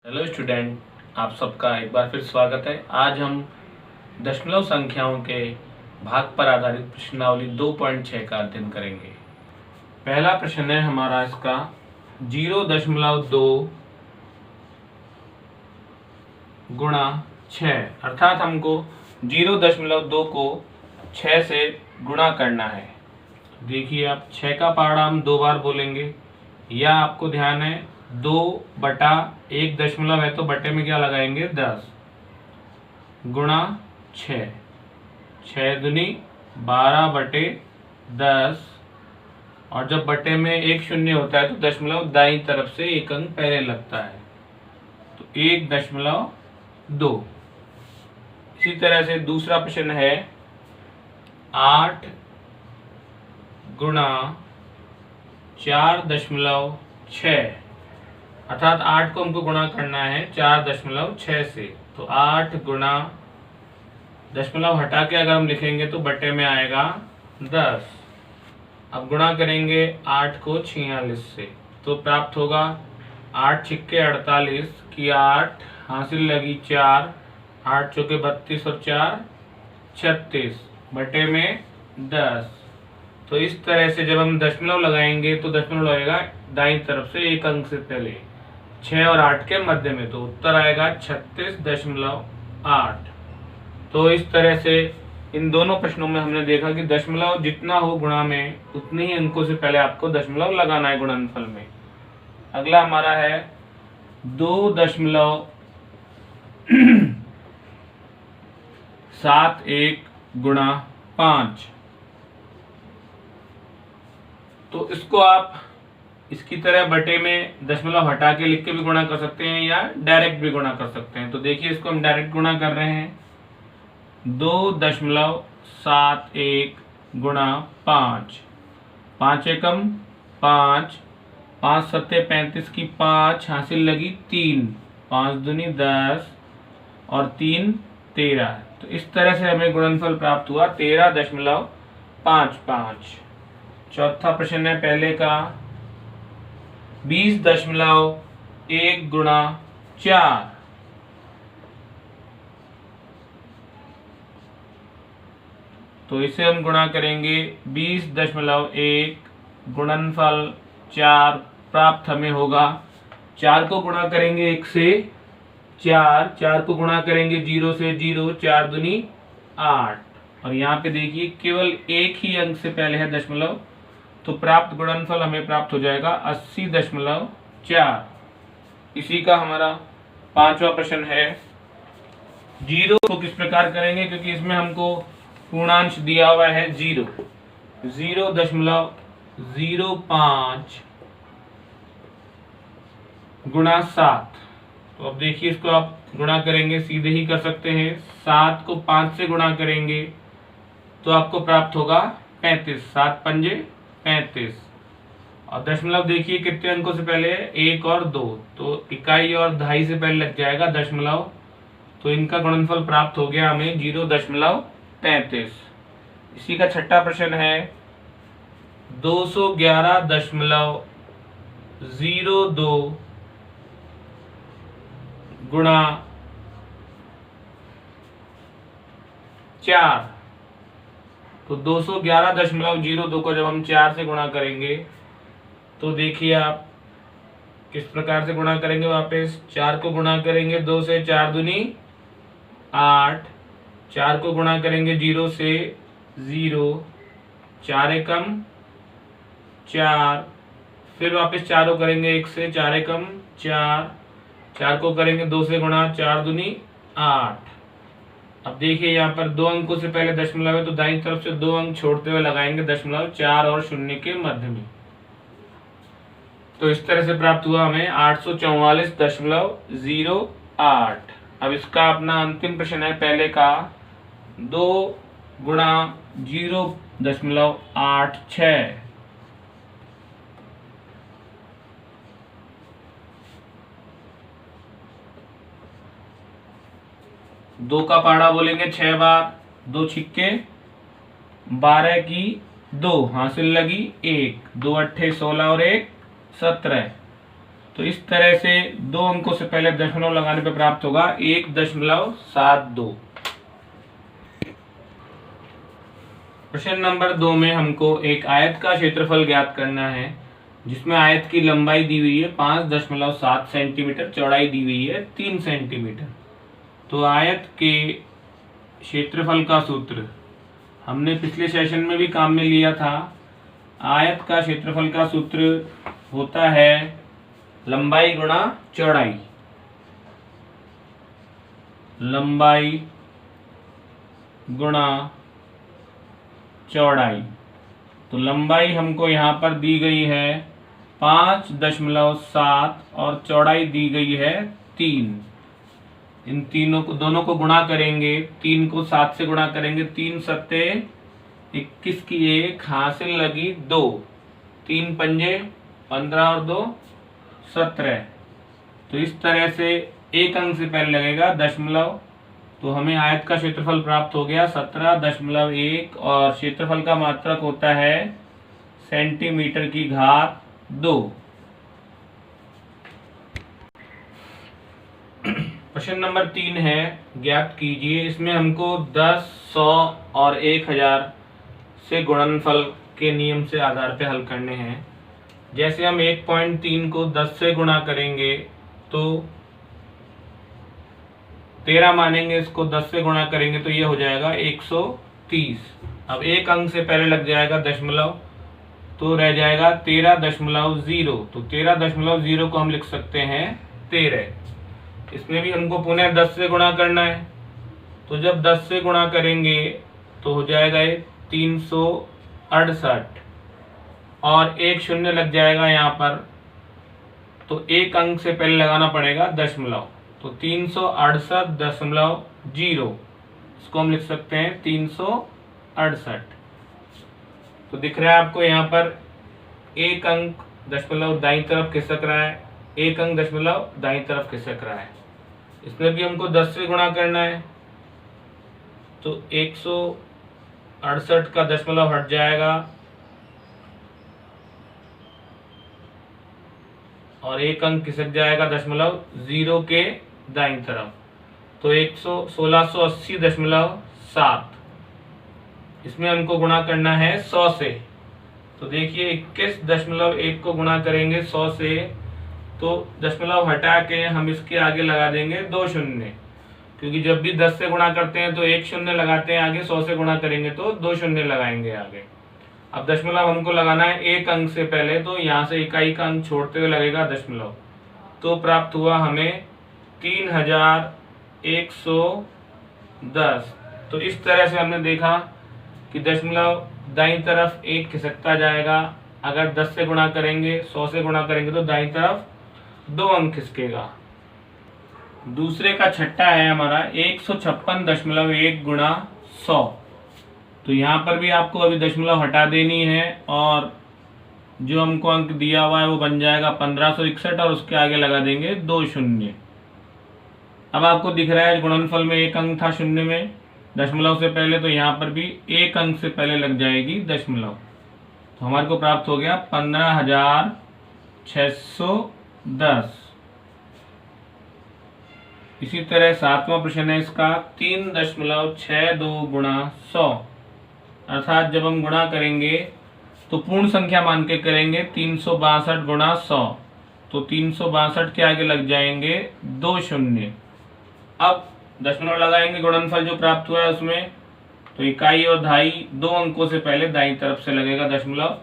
Hello student, आप सबका एक बार फिर स्वागत है। आज हम दशमलव संख्याओं के भाग पर आधारित प्रश्नावली 2.6 का अध्ययन करेंगे। पहला प्रश्न है हमारा इसका 0.2 गुणा 6, अर्थात हमको 0.2 को 6 से गुणा करना है। देखिए, आप 6 का पहाड़ा हम 2 बार बोलेंगे, या आपको ध्यान है 2/1 है तो बटे में क्या लगाएंगे 10 गुणा 6, 6 दूनी 12/10, और जब बटे में एक शून्य होता है तो दशमलव दाईं तरफ से एक अंक पहले लगता है, तो 1.2। इसी तरह से दूसरा प्रश्न है 8 गुणा 4.6, अर्थात 8 को हमको गुणा करना है 4.6 से, तो 8 गुणा दशमलव हटा के अगर हम लिखेंगे तो बटे में आएगा 10। अब गुणा करेंगे 8 को 46 से, तो प्राप्त होगा 8 छिक्के 48 की 8 हासिल लगी 4, 8 चौके 32 और 4 36 बटे में 10। तो इस तरह से जब हम दशमलव लगाएंगे तो दशमलव लगेगा दाईं तरफ से एक अंक से पहले 6 और 8 के मध्य में, तो उत्तर आएगा 36.8। तो इस तरह से इन दोनों प्रश्नों में हमने देखा कि दशमलव जितना हो गुणा में उतने ही अंकों से पहले आपको दशमलव लगाना है गुणनफल में। अगला हमारा है 2.71 गुणा 5, तो इसको आप इसकी तरह बटे में दशमलव हटा के लिख के भी गुणा कर सकते हैं या डायरेक्ट भी गुणा कर सकते हैं। तो देखिए, इसको हम डायरेक्ट गुणा कर रहे हैं 2.71 गुणा 5, 5 एकम 5, 5 सत्ते 35 की 5 हासिल लगी 3, 5 दूनी 10 और 3 13, तो इस तरह से हमें गुणनफल प्राप्त हुआ 13.55। चौथा प्रश्न है पहले का 20.1 गुणा 4, तो इसे हम गुणा करेंगे 20.1 गुणनफल 4 प्राप्त हमें होगा। 4 को गुणा करेंगे 1 से 4, 4 को गुणा करेंगे 0 से 0, 4 दूनी 8, और यहाँ पे देखिए केवल एक ही अंक से पहले है दशमलव, तो प्राप्त गुणनफल हमें प्राप्त हो जाएगा 80.4। इसी का हमारा पांचवा प्रश्न है 0 को किस प्रकार करेंगे, क्योंकि इसमें हमको पूर्णांश दिया हुआ है 0.05 गुणा 7, तो अब देखिए इसको आप गुणा करेंगे सीधे ही कर सकते हैं। 7 को 5 से गुणा करेंगे तो आपको प्राप्त होगा 35, 7 पंजे 35, और दशमलव देखिए कितने अंकों से पहले है 1 और 2, तो इकाई और दहाई से पहले लग जाएगा दशमलव, तो इनका गुणनफल प्राप्त हो गया हमें 0.35। इसी का छठा प्रश्न है 211.02 गुणा 4, तो 211.02 को जब हम 4 से गुणा करेंगे तो देखिए आप किस प्रकार से गुणा करेंगे। वापस 4 को गुणा करेंगे 2 से, 4 दूनी 8, 4 को गुणा करेंगे 0 से 0, 4 एकम 4, फिर वापस 4 को करेंगे 1 से, 4 एकम 4, 4 को करेंगे 2 से गुणा, 4 दूनी 8। अब देखिए यहाँ पर 2 अंकों से पहले दशमलव है, तो दाईं तरफ से 2 अंक छोड़ते हुए लगाएंगे दशमलव 4 और 0 के मध्य में, तो इस तरह से प्राप्त हुआ हमें 844.08। अब इसका अपना अंतिम प्रश्न है पहले का 2 गुणा 0.86, 2 का पहाड़ा बोलेंगे 6 बार, 2 छिक्के 12 की 2 हासिल लगी 1, 2 अट्ठे 16 और 1 17, तो इस तरह से 2 अंकों से पहले दशमलव लगाने पे प्राप्त होगा 1.72। प्रश्न नंबर 2 में हमको एक आयत का क्षेत्रफल ज्ञात करना है, जिसमें आयत की लंबाई दी हुई है 5.7 सेंटीमीटर, चौड़ाई दी हुई है 3 सेंटीमीटर। तो आयत के क्षेत्रफल का सूत्र हमने पिछले सेशन में भी काम में लिया था। आयत का क्षेत्रफल का सूत्र होता है लंबाई गुणा चौड़ाई। लंबाई गुणा चौड़ाई। तो लंबाई हमको यहाँ पर दी गई है 5.7 और चौड़ाई दी गई है 3। इन तीनों को, दोनों को गुणा करेंगे, 3 को 7 से गुणा करेंगे, 3 सत्ते 21 की 1 हासिल लगी 2, 3 पंजे 15 और 2 17। तो इस तरह से एक अंक से पहले लगेगा दशमलव, तो हमें आयत का क्षेत्रफल प्राप्त हो गया 17.1 और क्षेत्रफल का मात्रक होता है सेंटीमीटर की घात 2। प्रश्न नंबर 3 है, ज्ञात कीजिए। इसमें हमको 10, 100 और 1000 से गुणनफल के नियम से आधार पे हल करने हैं। जैसे हम 1.3 को 10 से गुणा करेंगे तो 13 मानेंगे, इसको 10 से गुणा करेंगे तो ये हो जाएगा 130। अब एक अंक से पहले लग जाएगा दशमलव, तो रह जाएगा 13.0। तो 13.0 को हम लिख सकते हैं 13। इसमें भी हमको पुनः 10 से गुणा करना है, तो जब 10 से गुणा करेंगे तो हो जाएगा 368 और एक शून्य लग जाएगा यहाँ पर, तो एक अंक से पहले लगाना पड़ेगा दशमलव, तो 368.0, इसको हम लिख सकते हैं 368। तो दिख रहा है आपको यहाँ पर एक अंक दशमलव दाईं तरफ खिसक रहा है, एक अंक दशमलव दाईं तरफ खिसक रहा है। इसमें भी हमको 10 से गुणा करना है, तो 168 का दशमलव हट जाएगा और एक अंक खिसक जाएगा दशमलव 0 के दाईं तरफ, तो 1680.7। इसमें हमको गुणा करना है 100 से। तो देखिए 21.1 को गुणा करेंगे 100 से, तो दशमलव हटा के हम इसके आगे लगा देंगे 2 शून्य, क्योंकि जब भी 10 से गुणा करते हैं तो 1 शून्य लगाते हैं आगे, 100 से गुणा करेंगे तो 2 शून्य लगाएंगे आगे। अब दशमलव हमको लगाना है एक अंक से पहले, तो यहाँ से इकाई का अंक छोड़ते हुए लगेगा दशमलव, तो प्राप्त हुआ हमें 3110। तो इस तरह से हमने देखा कि दशमलव दाईं तरफ एक खिसकता जाएगा, अगर 10 से गुणा करेंगे, 100 से गुणा करेंगे तो दाईं तरफ 2 अंक खिसकेगा। दूसरे का छठा है हमारा 156.1 गुणा 100। तो यहाँ पर भी आपको अभी दशमलव हटा देनी है और जो हमको अंक दिया हुआ है वो बन जाएगा 1561 और उसके आगे लगा देंगे 2 शून्य। अब आपको दिख रहा है गुणनफल में एक अंक था शून्य में दशमलव से पहले, तो यहाँ पर भी एक अंक से पहले लग जाएगी दशमलव, तो हमारे को प्राप्त हो गया 15,610। इसी तरह 7वां प्रश्न है इसका 3.62 गुणा 100, अर्थात जब हम गुणा करेंगे तो पूर्ण संख्या मान के करेंगे 362 गुणा 100, तो 362 के आगे लग जाएंगे 2 शून्य। अब दशमलव लगाएंगे, गुणनफल जो प्राप्त हुआ है उसमें, तो इकाई और दहाई 2 अंकों से पहले दाईं तरफ से लगेगा दशमलव,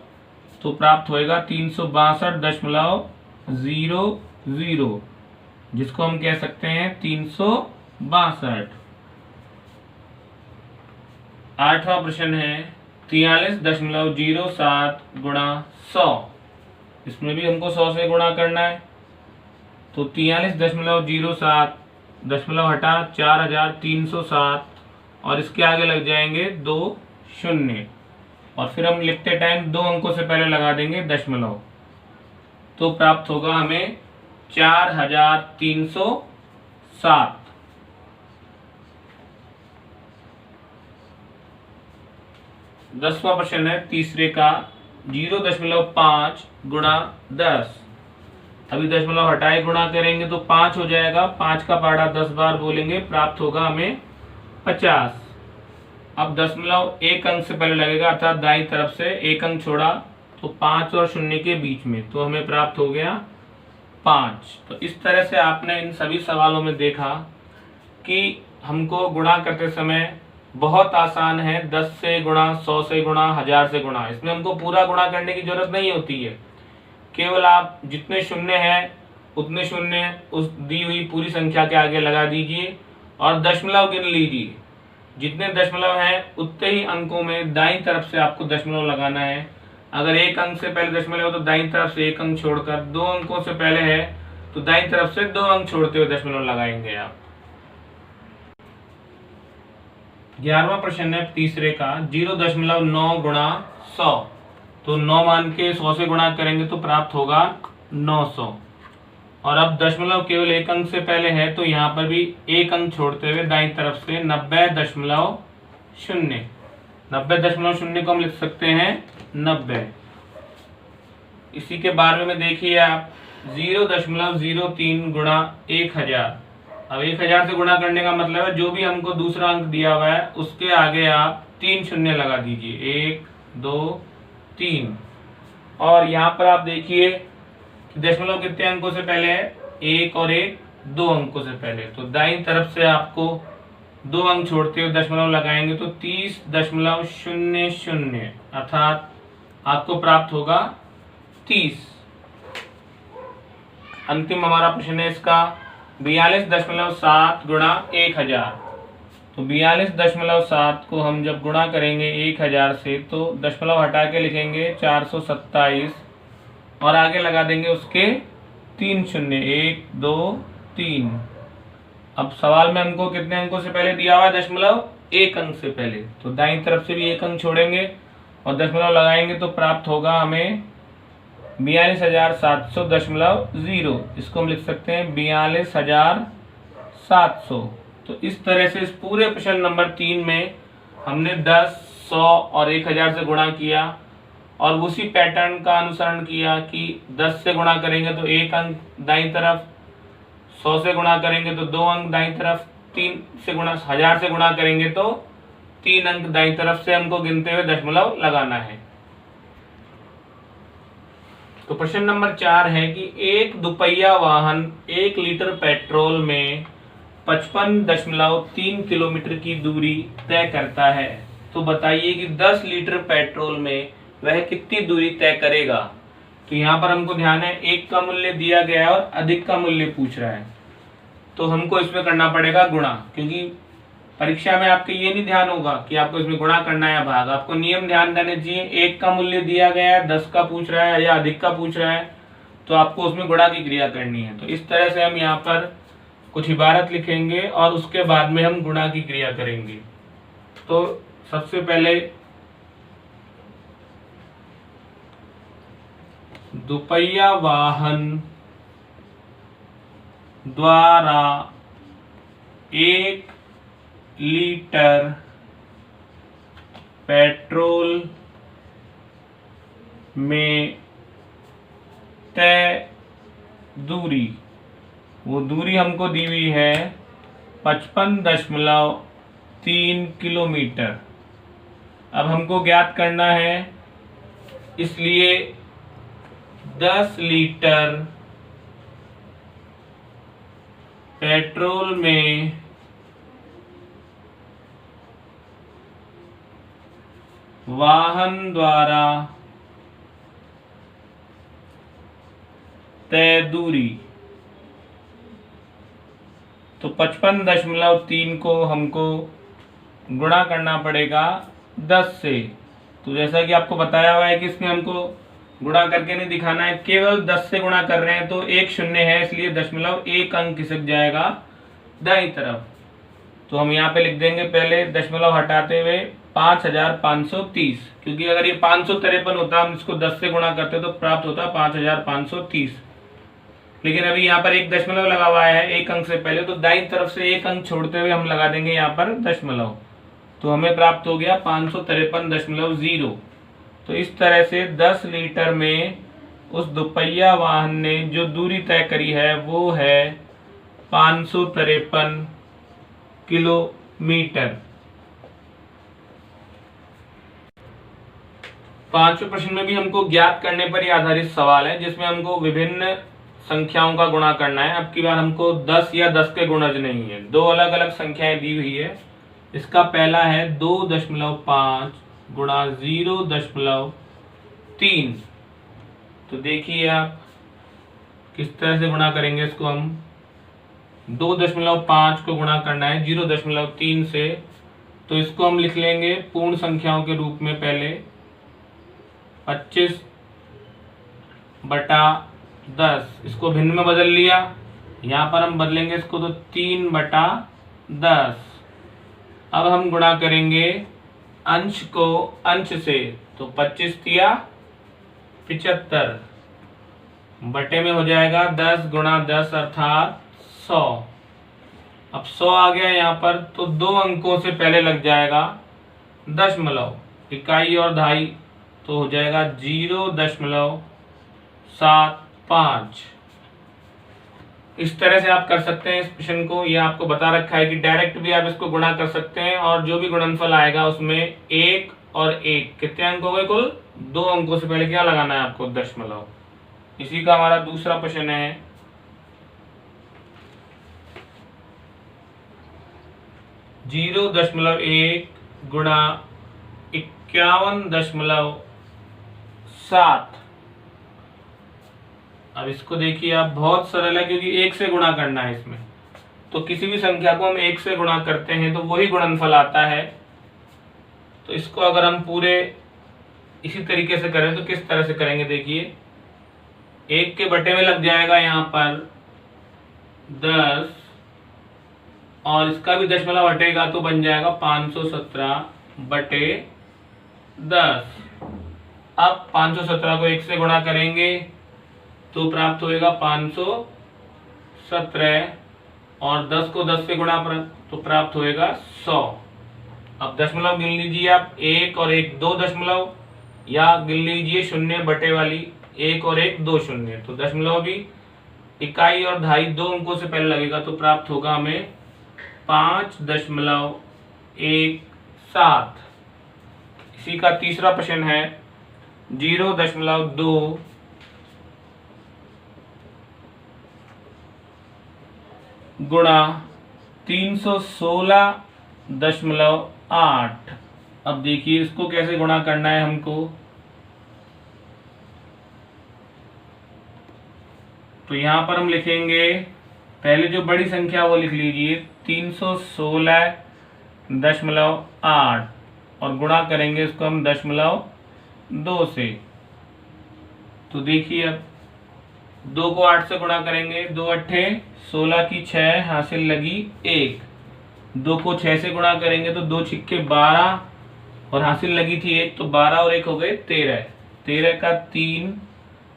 तो प्राप्त होएगा 362.00, जिसको हम कह सकते हैं 362। 8वां प्रश्न है 43.07 गुणा 100। इसमें भी हमको 100 से गुणा करना है, तो 43.07 दशमलव हटा 4307 और इसके आगे लग जाएंगे 2 शून्य, और फिर हम लिखते टाइम 2 अंकों से पहले लगा देंगे दशमलव, तो प्राप्त होगा हमें 4307। 10वां प्रश्न है तीसरे का 0.5 गुणा 10। अभी दशमलव हटाए गुणा करेंगे तो 5 हो जाएगा। 5 का पहाड़ा 10 बार बोलेंगे, प्राप्त होगा हमें 50। अब दशमलव एक अंक से पहले लगेगा, अर्थात दाईं तरफ से एक अंक छोड़ा तो 5 और 0 के बीच में, तो हमें प्राप्त हो गया 5। तो इस तरह से आपने इन सभी सवालों में देखा कि हमको गुणा करते समय बहुत आसान है, 10 से गुणा, 100 से गुणा, 1000 से गुणा। इसमें हमको पूरा गुणा करने की जरूरत नहीं होती है, केवल आप जितने शून्य हैं उतने शून्य उस दी हुई पूरी संख्या के आगे लगा दीजिए और दशमलव गिन लीजिए। जितने दशमलव हैं उतने ही अंकों में दाईं तरफ से आपको दशमलव लगाना है। अगर एक अंक से पहले दशमलव हो तो दाईं तरफ से एक अंक छोड़कर, 2 अंकों से पहले है तो दाईं तरफ से 2 अंक छोड़ते हुए दशमलव लगाएंगे आप। 11वां प्रश्न है तीसरे का, 0.9 गुणा 100। तो 9 मान के 100 से गुणा करेंगे तो प्राप्त होगा 900। और अब दशमलव केवल एक अंक से पहले है तो यहाँ पर भी एक अंक छोड़ते हुए दाईं तरफ से 90.0। 90.0 को हम लिख सकते हैं 90। इसी के बारे में देखिए आप, 0.03 गुणा 1000। अब 1000 से गुणा करने का मतलब है जो भी हमको दूसरा अंक दिया हुआ है उसके आगे आप 3 शून्य लगा दीजिए, 1 2 3। और यहाँ पर आप देखिए दशमलव कितने अंकों से पहले है, 1 और 1 2 अंकों से पहले। तो दाईं तरफ से आपको 2 अंक छोड़ते हुए दशमलव लगाएंगे तो 30.00, अर्थात आपको प्राप्त होगा 30। अंतिम हमारा प्रश्न है इसका, 42.7 गुणा 1000। तो 42.7 को हम जब गुणा करेंगे 1000 से तो दशमलव हटा के लिखेंगे 427 और आगे लगा देंगे उसके 3 शून्य, 1 2 3। अब सवाल में हमको कितने अंकों से पहले दिया हुआ है दशमलव, एक अंक से पहले, तो दाईं तरफ से भी एक अंक छोड़ेंगे और दशमलव लगाएंगे तो प्राप्त होगा हमें 42,700.0। इसको हम लिख सकते हैं 42,700। तो इस तरह से इस पूरे प्रश्न नंबर 3 में हमने 10, 100 और 1000 से गुणा किया और उसी पैटर्न का अनुसरण किया कि 10 से गुणा करेंगे तो एक अंक दाईं तरफ, 100 से गुणा करेंगे तो 2 अंक दाईं तरफ, 3 से गुणा 1000 से गुणा करेंगे तो 3 अंक दाईं तरफ से हमको गिनते हुए दशमलव लगाना है। तो प्रश्न नंबर 4 है कि एक दुपहिया वाहन 1 लीटर पेट्रोल में 55.3 किलोमीटर की दूरी तय करता है। तो बताइए कि 10 लीटर पेट्रोल में वह कितनी दूरी तय करेगा। तो यहाँ पर हमको ध्यान है एक का मूल्य दिया गया है और अधिक का मूल्य पूछ रहा है, तो हमको इसमें करना पड़ेगा गुणा, क्योंकि परीक्षा में आपके ये नहीं ध्यान होगा कि आपको इसमें गुणा करना है या भाग। आपको नियम ध्यान देने चाहिए, एक का मूल्य दिया गया है, 10 का पूछ रहा है या अधिक का पूछ रहा है, तो आपको उसमें गुणा की क्रिया करनी है। तो इस तरह से हम यहाँ पर कुछ इबारत लिखेंगे और उसके बाद में हम गुणा की क्रिया करेंगे। तो सबसे पहले दुपहिया वाहन द्वारा 1 लीटर पेट्रोल में तय दूरी, वो दूरी हमको दी हुई है 55.3 किलोमीटर। अब हमको ज्ञात करना है, इसलिए 10 लीटर पेट्रोल में वाहन द्वारा तय दूरी, तो 55.3 को हमको गुणा करना पड़ेगा 10 से। तो जैसा कि आपको बताया हुआ है कि इसमें हमको गुणा करके नहीं दिखाना है, केवल 10 से गुणा कर रहे हैं तो एक शून्य है, इसलिए दशमलव एक अंक खिसक जाएगा दाईं तरफ। तो हम यहाँ पे लिख देंगे पहले दशमलव हटाते हुए 5530, क्योंकि अगर ये 553 होता, हम इसको 10 से गुणा करते तो प्राप्त होता 5530। लेकिन अभी यहाँ पर एक दशमलव लगा हुआ है एक अंक से पहले, तो दाईं तरफ से एक अंक छोड़ते हुए हम लगा देंगे यहाँ पर दशमलव, तो हमें प्राप्त हो गया 553.0। तो इस तरह से 10 लीटर में उस दोपहिया वाहन ने जो दूरी तय करी है वो है 553 किलोमीटर। पांचवें प्रश्न में भी हमको ज्ञात करने पर ही आधारित सवाल है, जिसमें हमको विभिन्न संख्याओं का गुणा करना है। अब की बार हमको 10 या 10 के गुणज नहीं है, दो अलग अलग संख्याएं दी हुई है। इसका पहला है 2.5 गुणा 0.3। तो देखिए आप किस तरह से गुणा करेंगे इसको। हम 2.5 को गुणा करना है 0.3 से, तो इसको हम लिख लेंगे पूर्ण संख्याओं के रूप में। पहले 25/10, इसको भिन्न में बदल लिया, यहाँ पर हम बदलेंगे इसको तो 3/10। अब हम गुणा करेंगे अंश को अंश से, तो 25 तिया 75, बटे में हो जाएगा 10 गुणा 10 अर्थात 100। अब 100 आ गया यहाँ पर, तो दो अंकों से पहले लग जाएगा दशमलव, इकाई और दहाई, तो हो जाएगा 0.75। इस तरह से आप कर सकते हैं इस प्रश्न को। ये आपको बता रखा है कि डायरेक्ट भी आप इसको गुणा कर सकते हैं, और जो भी गुणनफल आएगा उसमें 1 और 1 कितने अंक हो गए कुल, 2 अंकों से पहले क्या लगाना है आपको, दशमलव। इसी का हमारा दूसरा प्रश्न है 0.1 गुणा 51.7। अब इसको देखिए आप, बहुत सरल है क्योंकि 1 से गुणा करना है इसमें। तो किसी भी संख्या को हम 1 से गुणा करते हैं तो वही गुणनफल आता है। तो इसको अगर हम पूरे इसी तरीके से करें तो किस तरह से करेंगे, देखिए 1 के बटे में लग जाएगा यहाँ पर 10, और इसका भी दशमलव हटेगा तो बन जाएगा 517/10। अब 517 को 1 से गुणा करेंगे तो प्राप्त होएगा 517, और 10 को 10 से गुणा तो प्राप्त होएगा 100। अब दशमलव गिन लीजिए आप, 1 और 1 2 दशमलव, या गिन लीजिए शून्य बटे वाली 1 और 1 2 शून्य। तो दशमलव भी इकाई और दहाई दो अंकों से पहले लगेगा, तो प्राप्त होगा हमें 5.17। इसी का तीसरा प्रश्न है 0.2 गुणा 316.8। अब देखिए इसको कैसे गुणा करना है हमको। तो यहां पर हम लिखेंगे, पहले जो बड़ी संख्या वो लिख लीजिए 316.8, और गुणा करेंगे इसको हम 0.2 से। तो देखिए अब 2 को 8 से गुणा करेंगे, 2 अट्ठे 16 की 6 हासिल लगी 1। 2 को 6 से गुणा करेंगे तो 2 छिक्के 12, और हासिल लगी थी 1, तो 12 और 1 हो गए 13। 13 का 3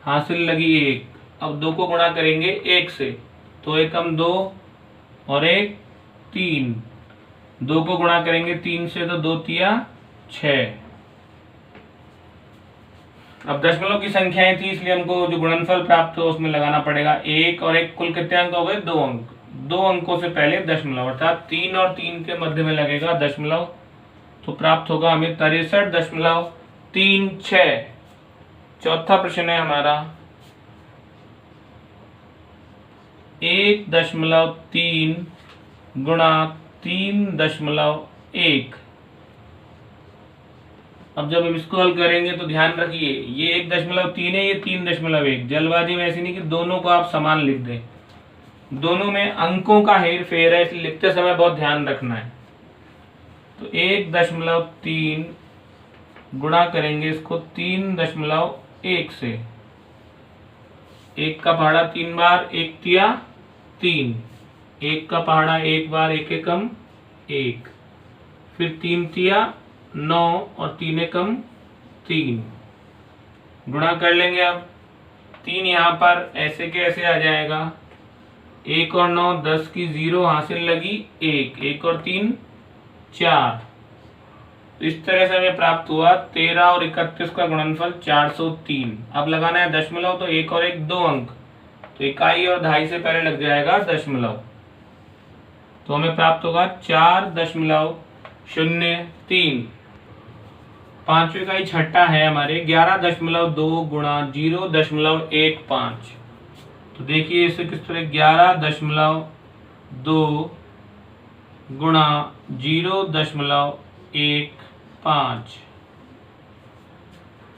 हासिल लगी 1। अब 2 को गुणा करेंगे 1 से, तो 1 हम 2 और 1 3। 2 को गुणा करेंगे 3 से तो 2 तिया 6। अब दशमलव की संख्याएं थी इसलिए हमको जो गुणनफल प्राप्त हो उसमें लगाना पड़ेगा 1 और 1, कुल कितने अंक हो गए, 2 अंक। 2 अंकों से पहले दशमलव, अर्थात 3 और 3 के मध्य में लगेगा दशमलव, तो प्राप्त होगा हमें 63.36। चौथा प्रश्न है हमारा 1.3 गुणा 3.1। अब जब हम इसको हल करेंगे तो ध्यान रखिए, ये 1.3 है, ये 3.1। जल्दबाजी में ऐसी नहीं कि दोनों को आप समान लिख दें, दोनों में अंकों का हेर फेर है, इसलिए लिखते समय बहुत ध्यान रखना है। तो 1.3 गुणा करेंगे इसको 3.1 से। 1 का पहाड़ा 3 बार, 1 तिया 3। 1 का पहाड़ा 1 बार, 1 एकम 1, फिर 3 तिया 9 और 3 एकम 3। गुणा कर लेंगे अब 3 यहाँ पर ऐसे के ऐसे आ जाएगा, 1 और 9 10 की 0 हासिल लगी 1, 1 और 3 4। तो इस तरह से हमें प्राप्त हुआ 13 और 31 का गुणनफल 403। अब लगाना है दशमलव, तो 1 और 1 2 अंक, तो इकाई और दहाई से पहले लग जाएगा दशमलव, तो हमें प्राप्त होगा 4.03। पांचवी इकाई छठा है हमारे 11.2 गुणा 0.15। तो देखिए इसे किस तरह 11.2 गुणा 0.15।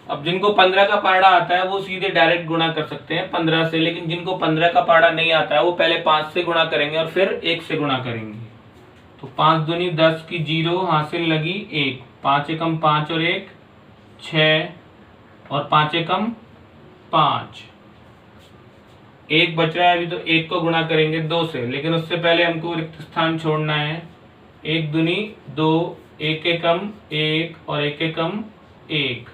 अब जिनको 15 का पाड़ा आता है वो सीधे डायरेक्ट गुणा कर सकते हैं 15 से, लेकिन जिनको 15 का पाड़ा नहीं आता है वो पहले 5 से गुणा करेंगे और फिर 1 से गुणा करेंगे। तो 5 दूनी 10 की 0 हासिल लगी 1, 5 एकम 5 और 1 6 और 5 एकम 5, 1 बच रहा है अभी, तो 1 को गुणा करेंगे 2 से, लेकिन उससे पहले हमको रिक्त स्थान छोड़ना है। 1 दूनी 2, 1 एकम 1 और 1 एकम 1।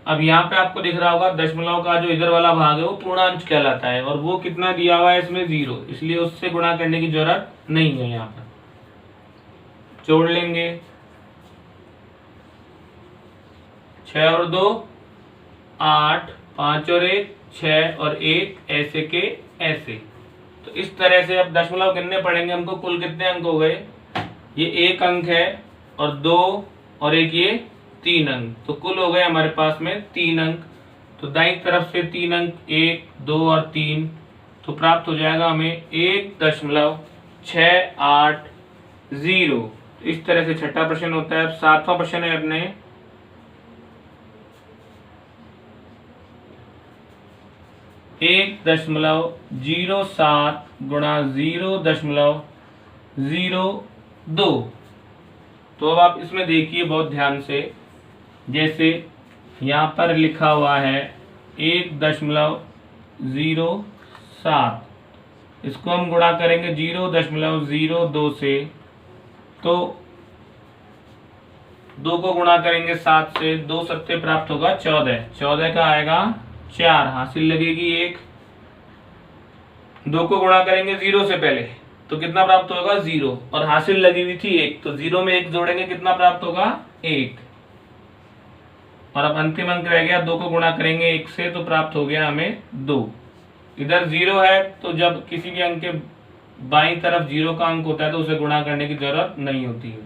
अब यहाँ पे आपको दिख रहा होगा दशमलव का जो इधर वाला भाग है वो पूर्णांश कहलाता है, और वो कितना दिया हुआ है इसमें 0, इसलिए उससे गुणा करने की जरूरत नहीं है। यहाँ पर जोड़ लेंगे 6 और 2 8, 5 और 1 6 और 1 ऐसे के ऐसे। तो इस तरह से अब दशमलव गिनने पड़ेंगे हमको, कुल कितने अंक हो गए, ये 1 अंक है और 2 और 1 ये 3 अंक, तो कुल हो गए हमारे पास में 3 अंक। तो दाईं तरफ से 3 अंक 1 2 और 3, तो प्राप्त हो जाएगा हमें 1.680। इस तरह से छठा प्रश्न होता है। अब सातवां प्रश्न है अपने 1.07 गुणा 0.02। तो अब आप इसमें देखिए बहुत ध्यान से, जैसे यहाँ पर लिखा हुआ है 1.07, इसको हम गुणा करेंगे 0.02 से, तो 2 को गुणा करेंगे 7 से, 2 सत्ते प्राप्त होगा 14, 14 का आएगा 4, हासिल लगेगी 1। 2 को गुणा करेंगे 0 से पहले, तो कितना प्राप्त होगा 0, और हासिल लगी हुई थी 1, तो 0 में 1 जोड़ेंगे कितना प्राप्त होगा 1। और अब अंतिम अंक रह गया, 2 को गुणा करेंगे 1 से, तो प्राप्त हो गया हमें 2। इधर 0 है, तो जब किसी भी अंक के बाईं तरफ 0 का अंक होता है तो उसे गुणा करने की जरूरत नहीं होती है।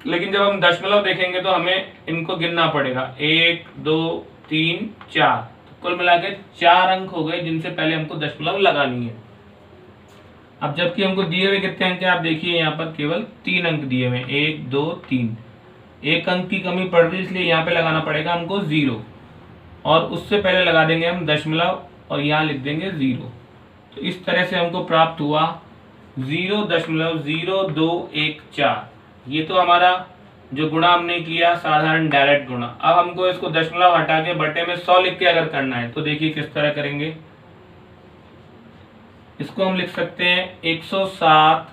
लेकिन जब हम दशमलव देखेंगे तो हमें इनको गिनना पड़ेगा, 1 2 3 4, तो कुल मिला के 4 अंक हो गए जिनसे पहले हमको दशमलव लगानी है। अब जबकि हमको दिए हुए कितने अंक है आप देखिए, यहाँ पर केवल 3 अंक दिए हुए, 1 2 3, 1 अंक की कमी पड़ रही है, इसलिए यहाँ पे लगाना पड़ेगा हमको 0, और उससे पहले लगा देंगे हम दशमलव और यहाँ लिख देंगे 0। तो इस तरह से हमको प्राप्त हुआ 0.0214। ये तो हमारा जो गुणा हमने किया साधारण डायरेक्ट गुणा। अब हमको इसको दशमलव हटा के बटे में 100 लिख के अगर करना है तो देखिए किस तरह करेंगे। इसको हम लिख सकते हैं 107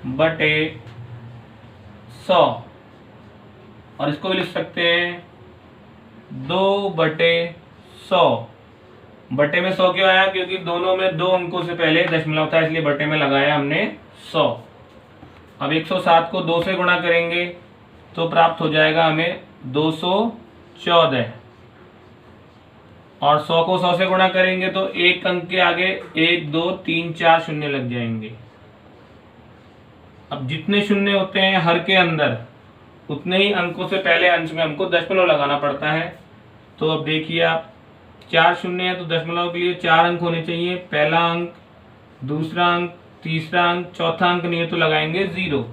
बटे 100, और इसको भी लिख सकते हैं 2 बटे 100। बटे में 100 क्यों आया, क्योंकि दोनों में 2 अंकों से पहले दशमलव था, इसलिए बटे में लगाया हमने 100। अब 107 को 2 से गुणा करेंगे तो प्राप्त हो जाएगा हमें 214, और 100 को 100 से गुणा करेंगे तो 1 अंक के आगे 1 2 3 4 शून्य लग जाएंगे। अब जितने शून्य होते हैं हर के अंदर, उतने ही अंकों से पहले अंश में हमको दशमलव लगाना पड़ता है। तो अब देखिए आप, 4 शून्य है तो दशमलव के लिए 4 अंक होने चाहिए, पहला अंक, दूसरा अंक, तीसरा अंक, चौथा अंक नहीं है तो लगाएंगे 0,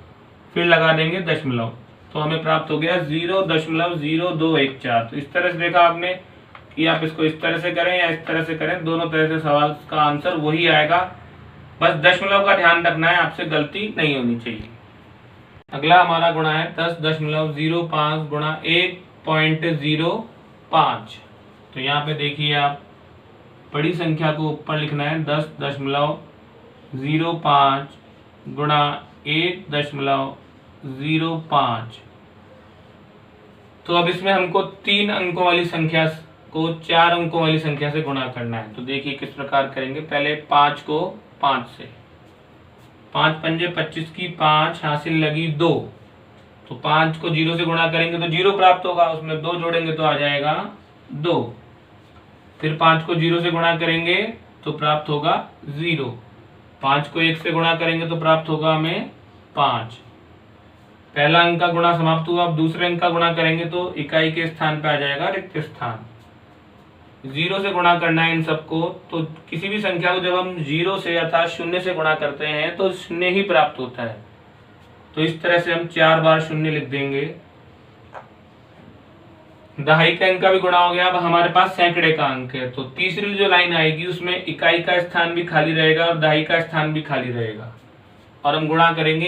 फिर लगा देंगे दशमलव, तो हमें प्राप्त हो गया 0.0214। तो इस तरह से देखा आपने कि आप इसको इस तरह से करें या इस तरह से करें, दोनों तरह से सवाल का आंसर वही आएगा, बस दशमलव का ध्यान रखना है, आपसे गलती नहीं होनी चाहिए। अगला हमारा गुणा है 10.05 गुणा 1.05। तो यहाँ पे देखिए आप, बड़ी संख्या को ऊपर लिखना है 10.05 गुणा 1.05। तो अब इसमें हमको 3 अंकों वाली संख्या को 4 अंकों वाली संख्या से गुणा करना है। तो देखिए किस प्रकार करेंगे। पहले 5 को 5 से, 5 पंजे 25 की 5, हासिल लगी 2, तो 5 को 0 से गुणा करेंगे तो 0 प्राप्त होगा, उसमें 2 जोड़ेंगे तो आ जाएगा 2। फिर 5 को 0 से गुणा करेंगे तो प्राप्त होगा 0। 5 को 1 से गुणा करेंगे तो प्राप्त होगा हमें 5। पहला अंक का गुणा समाप्त हुआ। अब दूसरे अंक का गुणा करेंगे तो इकाई के स्थान पे आ जाएगा रिक्त स्थान। 0 से गुणा करना है इन सबको, तो किसी भी संख्या को जब हम 0 से अर्थात 0 से गुणा करते हैं तो 0 ही प्राप्त होता है। तो इस तरह से हम 4 बार 0 लिख देंगे। दहाई का अंक का भी गुणा हो गया। अब हमारे पास सैकड़े का अंक है, तो तीसरी जो लाइन आएगी उसमें इकाई का स्थान भी खाली रहेगा और दहाई का स्थान भी खाली रहेगा। और हम गुणा करेंगे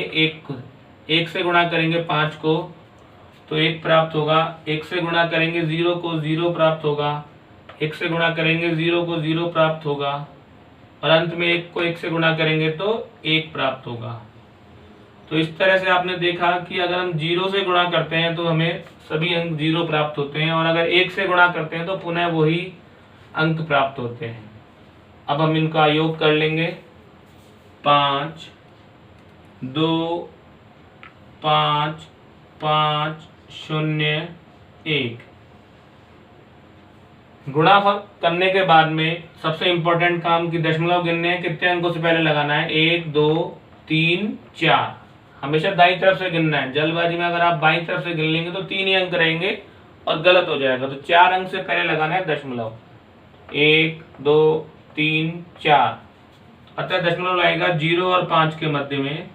1 से गुणा करेंगे 5 को तो 1 प्राप्त होगा। 1 से गुणा करेंगे 0 को 0 प्राप्त होगा। 1 से गुणा करेंगे 0 को 0 प्राप्त होगा। और अंत में 1 को 1 से गुणा करेंगे तो 1 प्राप्त होगा। तो इस तरह से आपने देखा कि अगर हम 0 से गुणा करते हैं तो हमें सभी अंक 0 प्राप्त होते हैं, और अगर 1 से गुणा करते हैं तो पुनः वही अंक प्राप्त होते हैं। अब हम इनका योग कर लेंगे। 5 2 5 5 0 1। गुणा करने के बाद में सबसे इंपॉर्टेंट काम की दशमलव गिनने हैं। कितने अंकों से पहले लगाना है? 1 2 3 4। हमेशा दाईं तरफ से गिनना है। जल्दबाजी में अगर आप बाईं तरफ से गिन लेंगे तो 3 ही अंक रहेंगे और गलत हो जाएगा। तो 4 अंक से पहले लगाना है दशमलव। 1 2 3 4। अतः दशमलव आएगा 0 और 5 के मध्य में।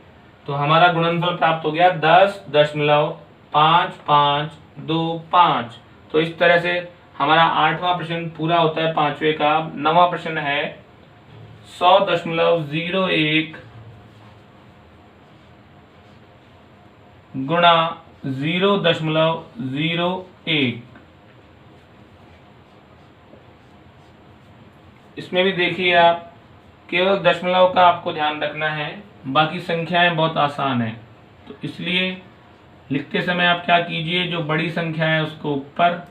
तो हमारा गुणनफल प्राप्त हो गया 10.5525। तो इस तरह से हमारा 8वां प्रश्न पूरा होता है 5वें का। 9वां प्रश्न है 100.01 गुणा 0.01। इसमें भी देखिए आप, केवल दशमलव का आपको ध्यान रखना है, बाकी संख्याएं बहुत आसान है। तो इसलिए लिखते समय आप क्या कीजिए, जो बड़ी संख्या है उसको ऊपर,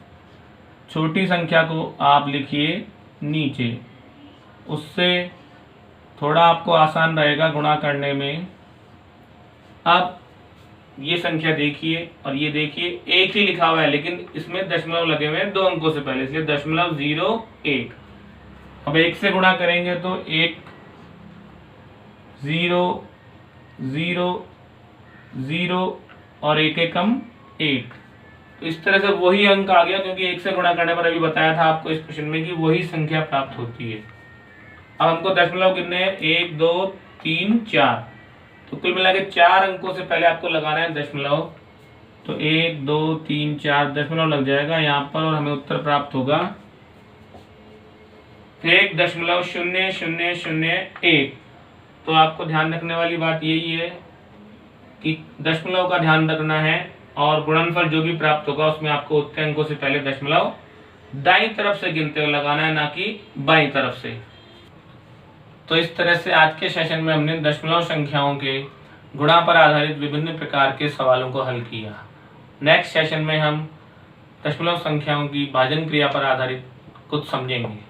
छोटी संख्या को आप लिखिए नीचे। उससे थोड़ा आपको आसान रहेगा गुणा करने में। अब ये संख्या देखिए और ये देखिए, एक ही लिखा हुआ है लेकिन इसमें दशमलव लगे हुए हैं 2 अंकों से पहले, इसलिए 0.01। अब 1 से गुणा करेंगे तो 1 0 0 0 और 1 एकम 1। तो इस तरह से वही अंक आ गया, क्योंकि 1 से गुणा करने पर अभी बताया था आपको इस प्रश्न में कि वही संख्या प्राप्त होती है। अब हमको दशमलव कितने हैं? 1 2 3 4। तो कुल मिला के 4 अंकों से पहले आपको लगाना है दशमलव। तो 1 2 3 4 दशमलव लग जाएगा यहाँ पर और हमें उत्तर प्राप्त होगा 1.0001। तो आपको ध्यान रखने वाली बात यही है कि दशमलव का ध्यान रखना है, और गुणनफल जो भी प्राप्त होगा उसमें आपको उतने अंकों से पहले दशमलव दाईं तरफ से गिनते हुए लगाना है, ना कि बाईं तरफ से। तो इस तरह से आज के सेशन में हमने दशमलव संख्याओं के गुणा पर आधारित विभिन्न प्रकार के सवालों को हल किया। नेक्स्ट सेशन में हम दशमलव संख्याओं की भाजन क्रिया पर आधारित कुछ समझेंगे।